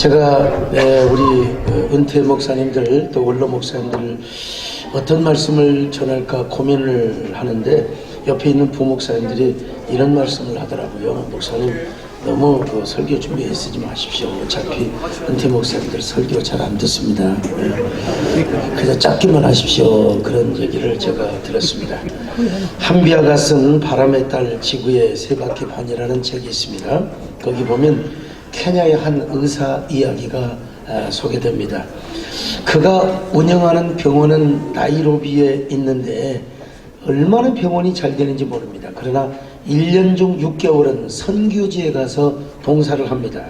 제가 우리 은퇴 목사님들 또 원로 목사님들 어떤 말씀을 전할까 고민을 하는데 옆에 있는 부목사님들이 이런 말씀을 하더라고요. 목사님 너무 설교 준비해 쓰지 마십시오. 어차피 은퇴 목사님들 설교 잘 안 듣습니다. 그래서 짧게만 하십시오. 그런 얘기를 제가 들었습니다. 한비아가 쓴 바람의 딸 지구의 세 바퀴 반이라는 책이 있습니다. 거기 보면 케냐의 한 의사 이야기가 소개됩니다. 그가 운영하는 병원은 나이로비에 있는데 얼마나 병원이 잘 되는지 모릅니다. 그러나 1년 중 6개월은 선교지에 가서 봉사를 합니다.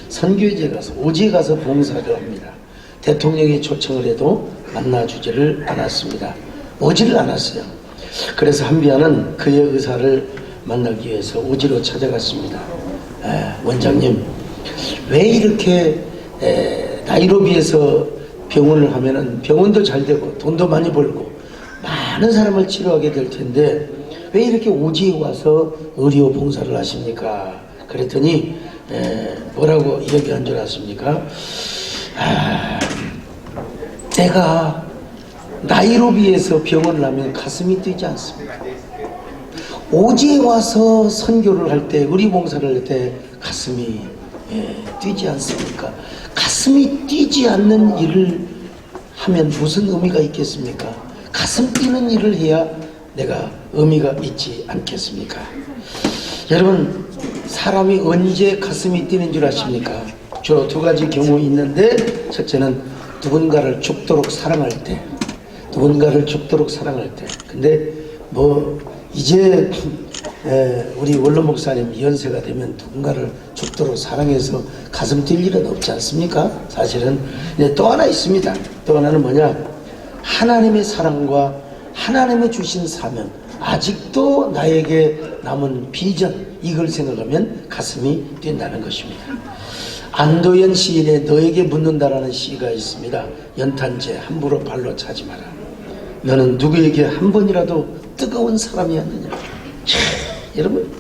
선교지에 가서 오지에 가서 봉사를 합니다. 대통령이 초청을 해도 만나주지를 않았습니다. 오지를 않았어요. 그래서 한비아는 그의 의사를 만나기 위해서 오지로 찾아갔습니다. 원장님, 왜 이렇게 나이로비에서 병원을 하면은 병원도 잘 되고 돈도 많이 벌고 많은 사람을 치료하게 될 텐데 왜 이렇게 오지에 와서 의료 봉사를 하십니까? 그랬더니 뭐라고 얘기한 줄 아십니까? 내가 나이로비에서 병원을 하면 가슴이 뛰지 않습니다. 오지에 와서 선교를 할 때, 의료 봉사를 할 때 가슴이 뛰지 않습니까? 가슴이 뛰지 않는 일을 하면 무슨 의미가 있겠습니까? 가슴 뛰는 일을 해야 내가 의미가 있지 않겠습니까? 여러분, 사람이 언제 가슴이 뛰는 줄 아십니까? 주로 두 가지 경우 있는데, 첫째는 누군가를 죽도록 사랑할 때, 누군가를 죽도록 사랑할 때. 근데 이제 우리 원로 목사님 연세가 되면 누군가를 죽도록 사랑해서 가슴 뛸 일은 없지 않습니까? 사실은. 또 하나 있습니다. 또 하나는 뭐냐? 하나님의 사랑과 하나님의 주신 사명, 아직도 나에게 남은 비전, 이걸 생각하면 가슴이 뛴다는 것입니다. 안도현 시인의 너에게 묻는다라는 시가 있습니다. 연탄재 함부로 발로 차지 마라. 너는 누구에게 한 번이라도 뜨거운 사람이었느냐? 여러분,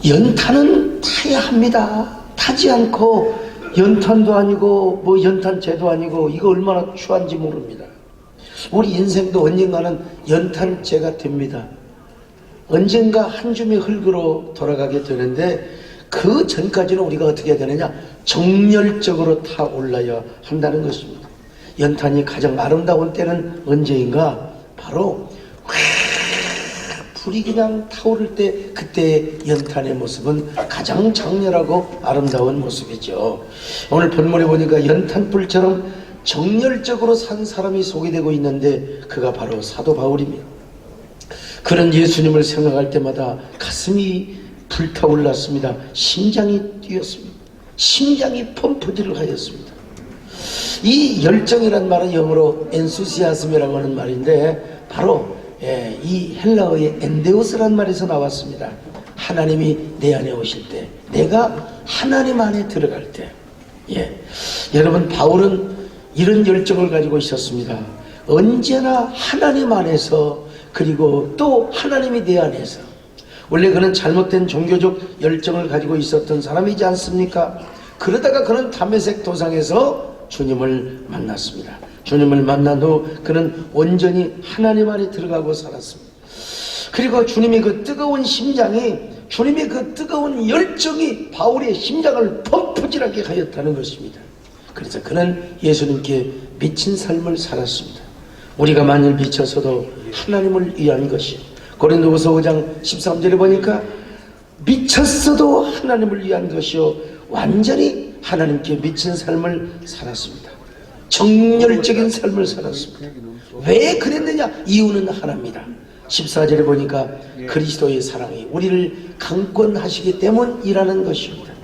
연탄은 타야 합니다. 타지 않고 연탄도 아니고 연탄재도 아니고 이거 얼마나 추한지 모릅니다. 우리 인생도 언젠가는 연탄재가 됩니다. 언젠가 한 줌의 흙으로 돌아가게 되는데 그 전까지는 우리가 어떻게 해야 되느냐? 정열적으로 타올라야 한다는 것입니다. 연탄이 가장 아름다운 때는 언제인가? 바로 불이 그냥 타오를 때 그때의 연탄의 모습은 가장 장렬하고 아름다운 모습이죠. 오늘 본문에 보니까 연탄불처럼 정열적으로 산 사람이 소개되고 있는데 그가 바로 사도 바울입니다. 그는 예수님을 생각할 때마다 가슴이 불타올랐습니다. 심장이 뛰었습니다. 심장이 펌프질을 하였습니다. 이 열정이란 말은 영어로 enthusiasm이라고 하는 말인데 바로 이 헬라어의 엔데오스란 말에서 나왔습니다. 하나님이 내 안에 오실 때, 내가 하나님 안에 들어갈 때. 여러분, 바울은 이런 열정을 가지고 있었습니다. 언제나 하나님 안에서, 그리고 또 하나님이 내 안에서. 원래 그는 잘못된 종교적 열정을 가지고 있었던 사람이지 않습니까? 그러다가 그는 다메섹 도상에서 주님을 만났습니다. 주님을 만난 후 그는 온전히 하나님 안에 들어가고 살았습니다. 그리고 주님의 그 뜨거운 심장이, 주님의 그 뜨거운 열정이 바울의 심장을 펌프질하게 하였다는 것입니다. 그래서 그는 예수님께 미친 삶을 살았습니다. 우리가 만일 미쳐서도 하나님을 위한 것이, 고린도후서 5장 13절에 보니까 미쳤어도 하나님을 위한 것이요 완전히 하나님께 미친 삶을 살았습니다. 정열적인 삶을 살았습니다. 왜 그랬느냐? 이유는 하나입니다. 14절에 보니까 그리스도의 사랑이 우리를 강권하시기 때문이라는 것입니다.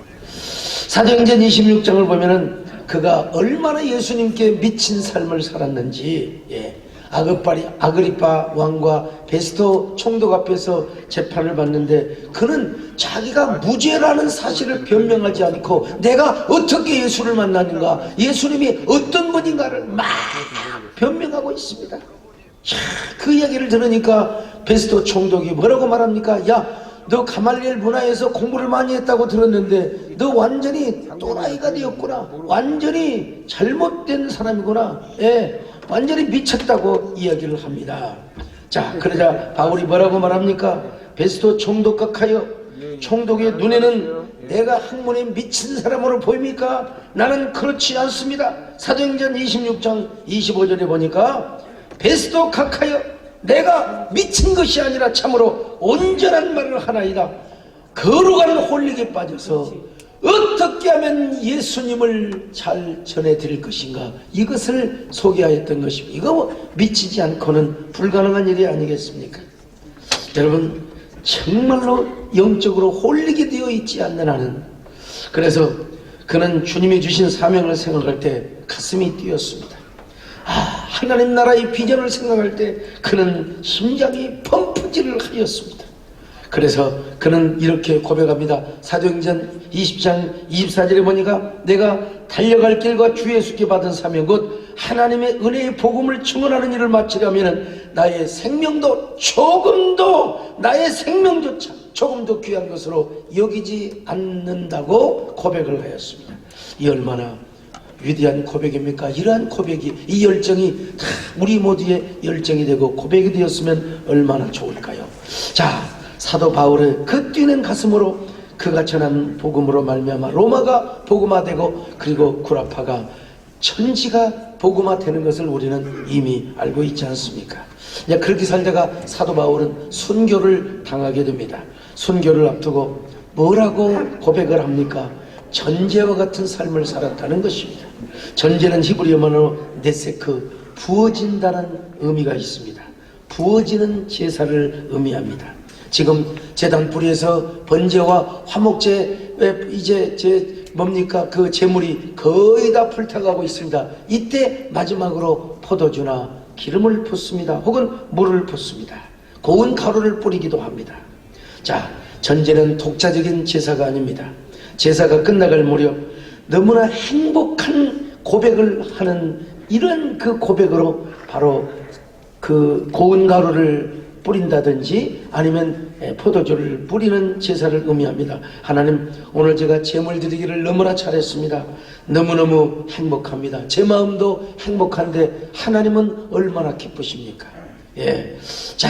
사도행전 26장을 보면은 그가 얼마나 예수님께 미친 삶을 살았는지, 아그리파 왕과 베스토 총독 앞에서 재판을 받는데 그는 자기가 무죄라는 사실을 변명하지 않고 내가 어떻게 예수를 만났는가, 예수님이 어떤 분인가를 막 변명하고 있습니다. 그 이야기를 들으니까 베스토 총독이 뭐라고 말합니까? 야, 너 가말리엘 문화에서 공부를 많이 했다고 들었는데 너 완전히 또라이가 되었구나. 완전히 잘못된 사람이구나. 예, 완전히 미쳤다고 이야기를 합니다. 자, 그러자 바울이 뭐라고 말합니까? 베스도 총독각하여 총독의 눈에는 내가 학문에 미친 사람으로 보입니까? 나는 그렇지 않습니다. 사도행전 26장 25절에 보니까 베스도 각하여 내가 미친 것이 아니라 참으로 온전한 말을 하나이다. 거룩한 홀릭에 빠져서 어떻게 하면 예수님을 잘 전해드릴 것인가, 이것을 소개하였던 것입니다. 이거 뭐 미치지 않고는 불가능한 일이 아니겠습니까? 여러분, 정말로 영적으로 홀릭이 되어 있지 않는 한은, 그래서 그는 주님이 주신 사명을 생각할 때 가슴이 뛰었습니다. 하나님 나라의 비전을 생각할 때 그는 심장이 펌프질을 하였습니다. 그래서 그는 이렇게 고백합니다. 사도행전 20장 24절에 보니까 내가 달려갈 길과 주 예수께 받은 사명 곧 하나님의 은혜의 복음을 증언하는 일을 마치려면 나의 생명도 나의 생명조차 조금도 귀한 것으로 여기지 않는다고 고백을 하였습니다. 이 얼마나 위대한 고백입니까? 이러한 고백이, 이 열정이 다 우리 모두의 열정이 되고 고백이 되었으면 얼마나 좋을까요? 자, 사도 바울의 그 뛰는 가슴으로 그가 전한 복음으로 말미암아 로마가 복음화되고 그리고 구라파가 천지가 복음화되는 것을 우리는 이미 알고 있지 않습니까? 그렇게 살다가 사도 바울은 순교를 당하게 됩니다. 순교를 앞두고 뭐라고 고백을 합니까? 전제와 같은 삶을 살았다는 것입니다. 전제는 히브리어만으로 네세크, 부어진다는 의미가 있습니다. 부어지는 제사를 의미합니다. 지금 제단 뿌리에서 번제와 화목제 이제 뭡니까? 그 제물이 거의 다 불타가고 있습니다. 이때 마지막으로 포도주나 기름을 붓습니다. 혹은 물을 붓습니다. 고운 가루를 뿌리기도 합니다. 자, 전제는 독자적인 제사가 아닙니다. 제사가 끝나갈 무렵 너무나 행복한 고백을 하는 이런 그 고백으로 바로 그 고운 가루를 뿌린다든지 아니면 포도주를 뿌리는 제사를 의미합니다. 하나님, 오늘 제가 제물 드리기를 너무나 잘했습니다. 너무너무 행복합니다. 제 마음도 행복한데 하나님은 얼마나 기쁘십니까? 예. 자,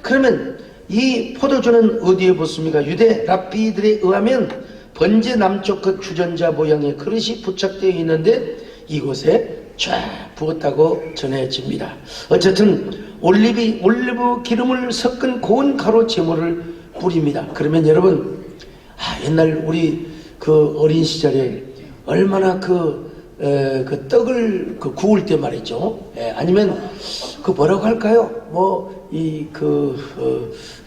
그러면 이 포도주는 어디에 붓습니까? 유대 랍비들에 의하면 번제 남쪽 그 주전자 모양의 그릇이 부착되어 있는데 이곳에 쫙 부었다고 전해집니다. 어쨌든 올리브 기름을 섞은 고운 가루 제물을 뿌립니다. 그러면 여러분, 옛날 우리 그 어린 시절에 얼마나 그 떡을 구울 때 말이죠. 아니면 그 뭐라고 할까요?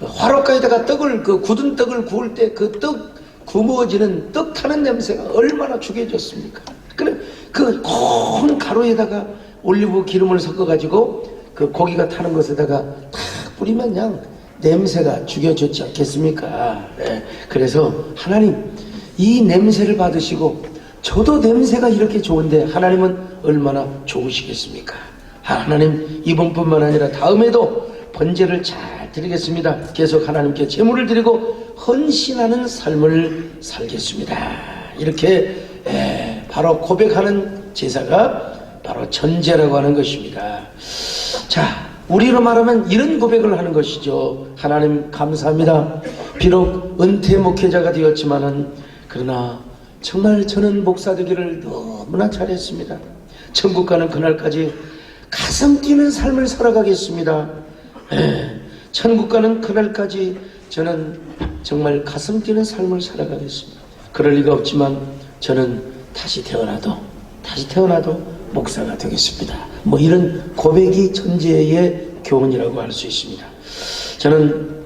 화로가에다가 떡을 굳은 떡을 구울 때 그 떡 구워지는 떡 타는 냄새가 얼마나 죽여졌습니까? 그래, 그 고운 가루에다가 올리브 기름을 섞어가지고 그 고기가 타는 것에다가 탁 뿌리면 그냥 냄새가 죽여졌지 않겠습니까? 네. 그래서 하나님, 이 냄새를 받으시고 저도 냄새가 이렇게 좋은데 하나님은 얼마나 좋으시겠습니까? 하나님, 이번뿐만 아니라 다음에도 번제를 잘 드리겠습니다. 계속 하나님께 제물을 드리고 헌신하는 삶을 살겠습니다. 이렇게 바로 고백하는 제사가 바로 전제라고 하는 것입니다. 자, 우리로 말하면 이런 고백을 하는 것이죠. 하나님 감사합니다. 비록 은퇴 목회자가 되었지만은 그러나 정말 저는 목사 되기를 너무나 잘했습니다. 천국 가는 그날까지 가슴 뛰는 삶을 살아가겠습니다. 천국 가는 그날까지 저는 정말 가슴 뛰는 삶을 살아가겠습니다. 그럴 리가 없지만 저는 다시 태어나도 목사가 되겠습니다. 이런 고백이 전제의 교훈이라고 할 수 있습니다. 저는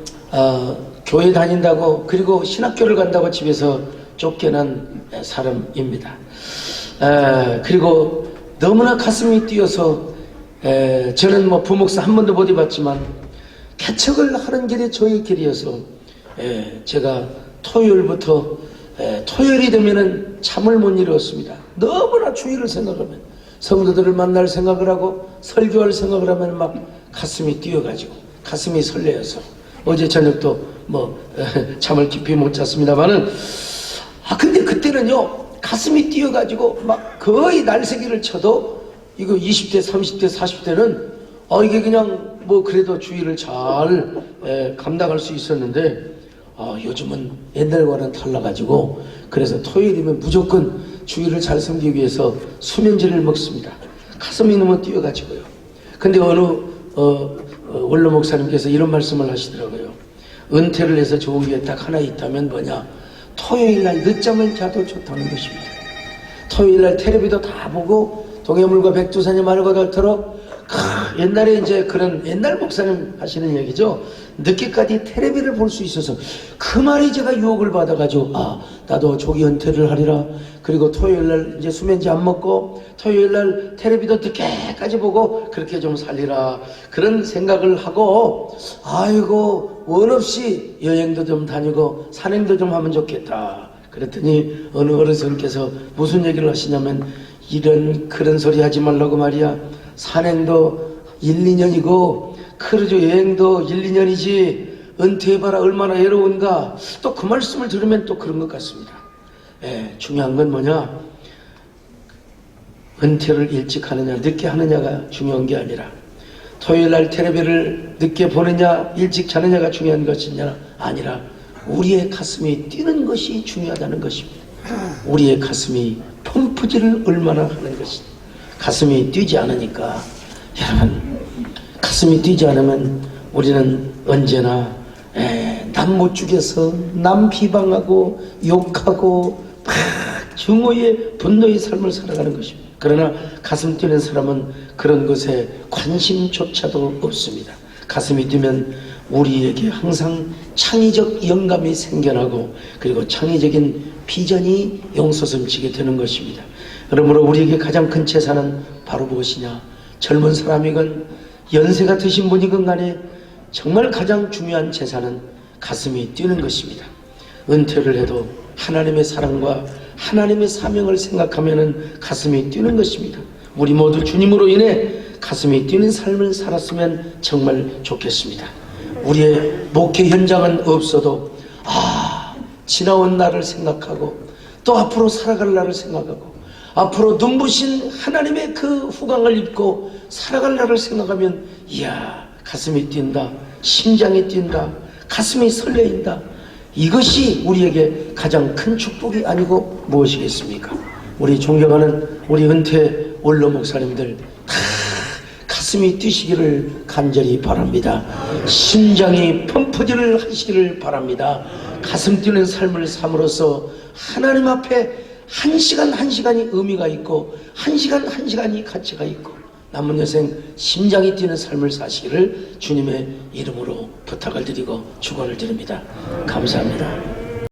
교회 다닌다고 그리고 신학교를 간다고 집에서 쫓겨난 사람입니다. 그리고 너무나 가슴이 뛰어서 저는 부목사 한 번도 못 해봤지만 개척을 하는 길이 저의 길이어서 제가 토요일부터 토요일이 되면은 잠을 못 이루었습니다. 너무나 주일을 생각하면, 성도들을 만날 생각을 하고 설교할 생각을 하면 막 가슴이 뛰어가지고 가슴이 설레어서 어제 저녁도 잠을 깊이 못 잤습니다만은, 근데 그때는요, 가슴이 뛰어가지고 막 거의 날새기를 쳐도 이거 20대, 30대, 40대는 이게 그냥 그래도 주의를 잘 감당할 수 있었는데, 요즘은 옛날과는 달라가지고, 그래서 토요일이면 무조건 주의를 잘 섬기기 위해서 수면제를 먹습니다. 가슴이 너무 뛰어가지고요. 근데 어느 원로 목사님께서 이런 말씀을 하시더라고요. 은퇴를 해서 좋은 게 딱 하나 있다면 뭐냐, 토요일날 늦잠을 자도 좋다는 것입니다. 토요일날 텔레비도 다 보고 동해물과 백두산이 말고 닳도록, 옛날에 이제 그런 옛날 목사님 하시는 얘기죠. 늦게까지 텔레비를 볼 수 있어서 그 말이 제가 유혹을 받아가지고, 나도 조기 은퇴를 하리라. 그리고 토요일날 이제 수면제 안 먹고 토요일날 텔레비도 늦게까지 보고 그렇게 좀 살리라. 그런 생각을 하고, 아이고 원 없이 여행도 좀 다니고 산행도 좀 하면 좋겠다. 그랬더니 어느 어르신께서 무슨 얘기를 하시냐면, 그런 소리 하지 말라고 말이야. 산행도 1, 2년이고 크루즈 여행도 1, 2년이지 은퇴해봐라 얼마나 외로운가. 또 그 말씀을 들으면 또 그런 것 같습니다. 중요한 건 뭐냐, 은퇴를 일찍 하느냐 늦게 하느냐가 중요한 게 아니라, 토요일날 텔레비를 늦게 보느냐 일찍 자느냐가 중요한 것이냐 아니라, 우리의 가슴이 뛰는 것이 중요하다는 것입니다. 우리의 가슴이 펌프질을 얼마나 하는 것이냐. 가슴이 뛰지 않으니까, 여러분, 가슴이 뛰지 않으면 우리는 언제나 남 못 죽여서 남 비방하고 욕하고 증오의 분노의 삶을 살아가는 것입니다. 그러나 가슴 뛰는 사람은 그런 것에 관심조차도 없습니다. 가슴이 뛰면 우리에게 항상 창의적 영감이 생겨나고, 그리고 창의적인 비전이 용솟음치게 되는 것입니다. 그러므로 우리에게 가장 큰 재산은 바로 무엇이냐? 젊은 사람이건 연세가 드신 분이건 간에 정말 가장 중요한 재산은 가슴이 뛰는 것입니다. 은퇴를 해도 하나님의 사랑과 하나님의 사명을 생각하면 가슴이 뛰는 것입니다. 우리 모두 주님으로 인해 가슴이 뛰는 삶을 살았으면 정말 좋겠습니다. 우리의 목회 현장은 없어도 지나온 날을 생각하고, 또 앞으로 살아갈 날을 생각하고, 앞으로 눈부신 하나님의 그 후광을 입고 살아갈 날을 생각하면, 이야, 가슴이 뛴다, 심장이 뛴다, 가슴이 설레인다. 이것이 우리에게 가장 큰 축복이 아니고 무엇이겠습니까? 우리 존경하는 우리 은퇴 원로 목사님들 다 가슴이 뛰시기를 간절히 바랍니다. 심장이 펌프질을 하시기를 바랍니다. 가슴 뛰는 삶을 삶으로써 하나님 앞에 한 시간 한 시간이 의미가 있고, 한 시간 한 시간이 가치가 있고, 남은 여생 심장이 뛰는 삶을 사시기를 주님의 이름으로 부탁을 드리고 축원을 드립니다. 감사합니다.